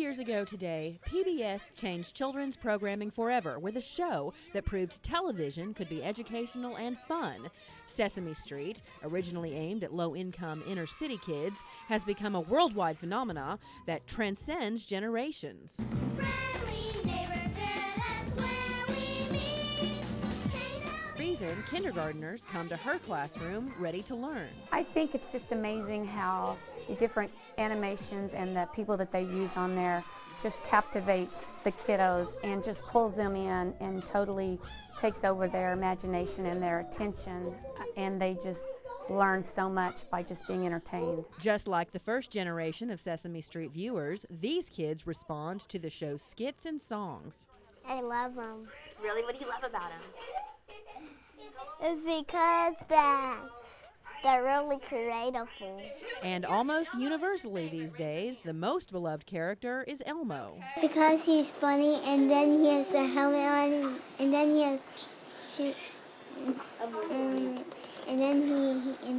years ago today, PBS changed children's programming forever with a show that proved television could be educational and fun. Sesame Street, originally aimed at low-income inner-city kids, has become a worldwide phenomenon that transcends generations. Reason kindergartners come to her classroom ready to learn. I think it's just amazing how the different animations and the people that they use on there just captivates the kiddos and just pulls them in and totally takes over their imagination and their attention, and they just learn so much by just being entertained. Just like the first generation of Sesame Street viewers, these kids respond to the show's skits and songs. I love them. Really? What do you love about them? It's because they're really creative. And almost universally these days, the most beloved character is Elmo. Because he's funny, and then he has a helmet on, and then he has and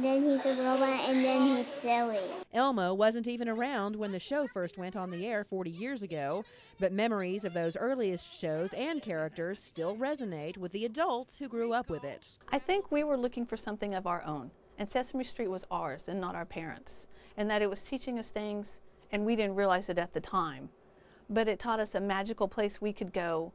then he's a robot, and then he's silly. Elmo wasn't even around when the show first went on the air 40 years ago, but memories of those earliest shows and characters still resonate with the adults who grew up with it. I think we were looking for something of our own, and Sesame Street was ours and not our parents', and that it was teaching us things, and we didn't realize it at the time, but it taught us a magical place we could go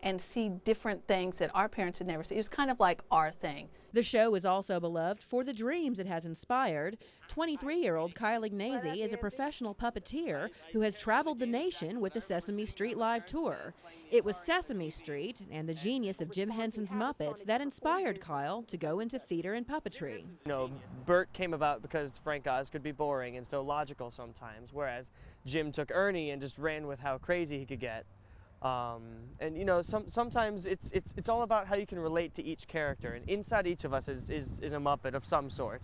and see different things that our parents had never seen. It was kind of like our thing. The show is also beloved for the dreams it has inspired. 23-year-old Kyle Ignacy is a professional puppeteer who has traveled the nation with the Sesame Street Live Tour. It was Sesame Street and the genius of Jim Henson's Muppets that inspired Kyle to go into theater and puppetry. You know, Bert came about because Frank Oz could be boring and so logical sometimes, whereas Jim took Ernie and just ran with how crazy he could get. And you know, sometimes it's all about how you can relate to each character, and inside each of us is a Muppet of some sort.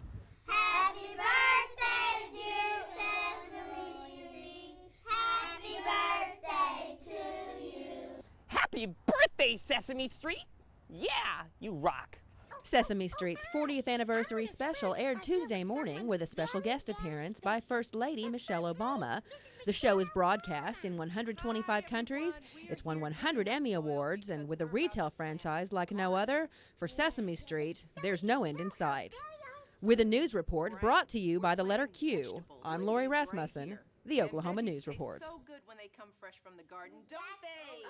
Happy birthday, dear Sesame Street. Happy birthday to you. Happy birthday, Sesame Street! Yeah, you rock. Sesame Street's 40th anniversary special aired Tuesday morning with a special guest appearance by First Lady Michelle Obama. The show is broadcast in 125 countries. It's won 100 Emmy Awards, and with a retail franchise like no other, for Sesame Street, there's no end in sight. With a news report brought to you by the letter Q, I'm Lori Rasmussen, the Oklahoma News Report. So good when they come fresh from the garden, don't they?